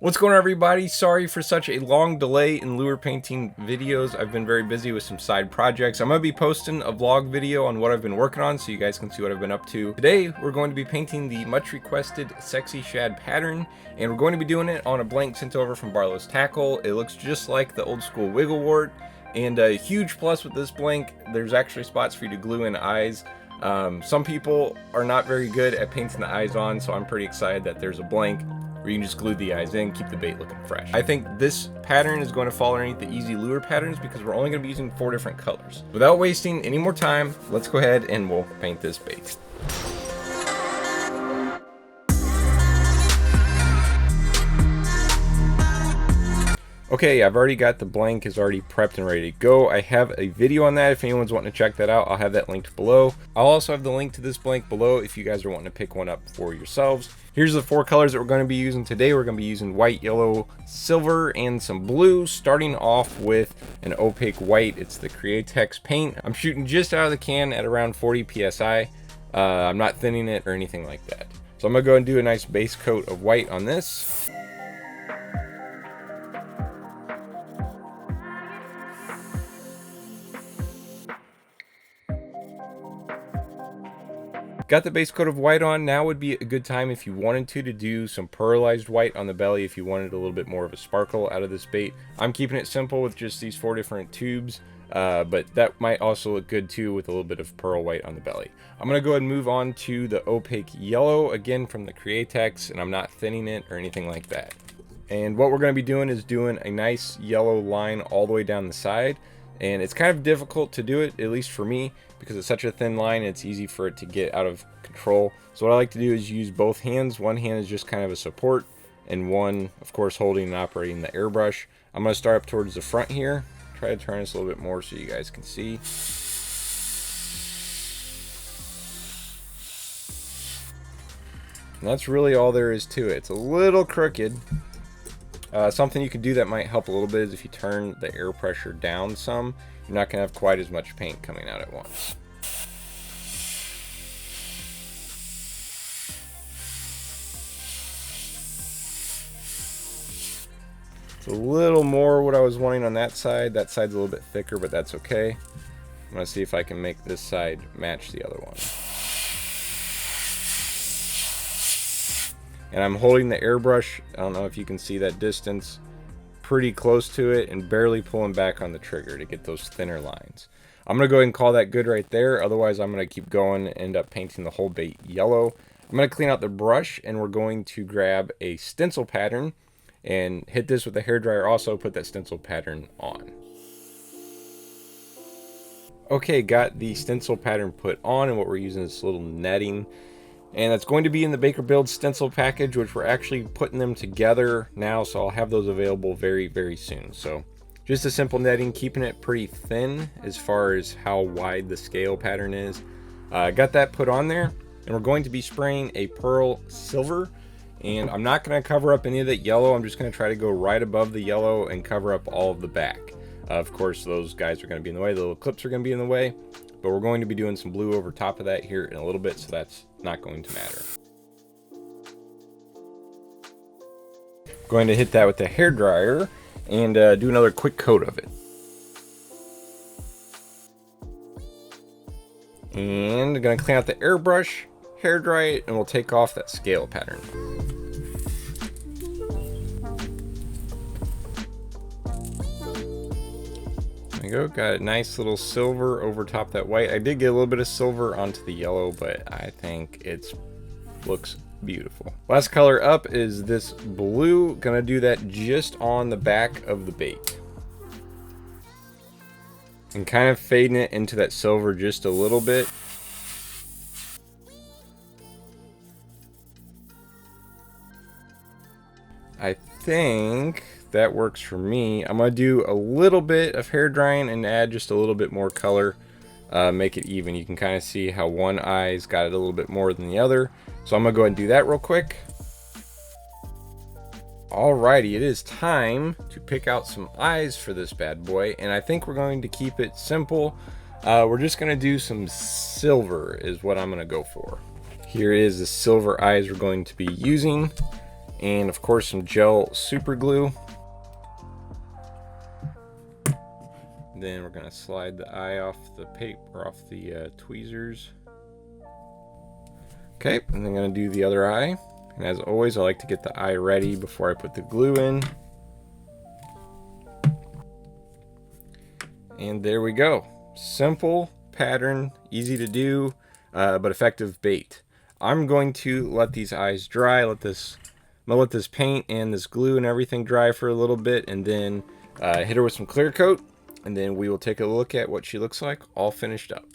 What's going on, everybody? Sorry for such a long delay in lure painting videos. I've been very busy with some side projects. I'm going to be posting a vlog video on what I've been working on so you guys can see what I've been up to. Today, we're going to be painting the much requested Sexy Shad pattern, and we're going to be doing it on a blank sent over from Barlow's Tackle. It looks just like the old school Wigglewort, and a huge plus with this blank, there's actually spots for you to glue in eyes. Some people are not very good at painting the eyes on, so I'm pretty excited that there's a blank where you can just glue the eyes in, keep the bait looking fresh. I think this pattern is going to fall underneath the easy lure patterns because we're only going to be using 4 different colors. Without wasting any more time, let's go ahead and we'll paint this bait. Okay, I've already got the blank is already prepped and ready to go. I have a video on that if anyone's wanting to check that out. I'll have that linked below. I'll also have the link to this blank below if you guys are wanting to pick one up for yourselves. Here's the 4 colors that we're going to be using today. We're going to be using white, yellow, silver, and some blue, starting off with an opaque white. It's the Createx paint. I'm shooting just out of the can at around 40 psi. I'm not thinning it or anything like that. So I'm going to go and do a nice base coat of white on this. Got the base coat of white on. Now would be a good time if you wanted to do some pearlized white on the belly if you wanted a little bit more of a sparkle out of this bait. I'm keeping it simple with just these 4 different tubes, but that might also look good too with a little bit of pearl white on the belly. I'm going to go ahead and move on to the opaque yellow, again from the Createx, and I'm not thinning it or anything like that. And what we're going to be doing is doing a nice yellow line all the way down the side. And it's kind of difficult to do it, at least for me, because it's such a thin line, it's easy for it to get out of control. So what I like to do is use both hands. One hand is just kind of a support, and one, of course, holding and operating the airbrush. I'm going to start up towards the front here. Try to turn this a little bit more so you guys can see. And that's really all there is to it. It's a little crooked. Something you could do that might help a little bit is if you turn the air pressure down some, you're not going to have quite as much paint coming out at once. It's a little more what I was wanting on that side. That side's a little bit thicker, but that's okay. I'm going to see if I can make this side match the other one. And I'm holding the airbrush, I don't know if you can see that distance, pretty close to it, and barely pulling back on the trigger to get those thinner lines. I'm going to go ahead and call that good right there, otherwise I'm going to keep going and end up painting the whole bait yellow. I'm going to clean out the brush, and we're going to grab a stencil pattern and hit this with a hairdryer, also put that stencil pattern on. Okay, got the stencil pattern put on, and what we're using is this little netting. And that's going to be in the Baker Build stencil package, which we're actually putting them together now, so I'll have those available very, very soon. So just a simple netting, keeping it pretty thin as far as how wide the scale pattern is. Got that put on there, and we're going to be spraying a pearl silver. And I'm not going to cover up any of that yellow. I'm just going to try to go right above the yellow and cover up all of the back. Of course, those guys are going to be in the way. The little clips are going to be in the way. But we're going to be doing some blue over top of that here in a little bit, so that's not going to matter. Going to hit that with the hairdryer and do another quick coat of it. And I'm going to clean out the airbrush, hairdry it, and we'll take off that scale pattern. There you go, got a nice little silver over top that white. I did get a little bit of silver onto the yellow, but I think it looks beautiful. Last color up is this blue. Gonna do that just on the back of the bait. And kind of fading it into that silver just a little bit. I think that works for me. I'm going to do a little bit of hair drying and add just a little bit more color, make it even. You can kind of see how one eye's got it a little bit more than the other. So I'm going to go ahead and do that real quick. Alrighty, it is time to pick out some eyes for this bad boy, and I think we're going to keep it simple. We're just going to do some silver is what I'm going to go for. Here is the silver eyes we're going to be using. and of course some gel super glue. Then we're gonna slide the eye off the paper, off the tweezers. Okay, and then I'm gonna do the other eye. And as always, I like to get the eye ready before I put the glue in. And there we go. Simple pattern, easy to do, but effective bait. I'm going to let these eyes dry. I'm gonna let this paint and this glue and everything dry for a little bit, and then hit her with some clear coat, and then we will take a look at what she looks like all finished up.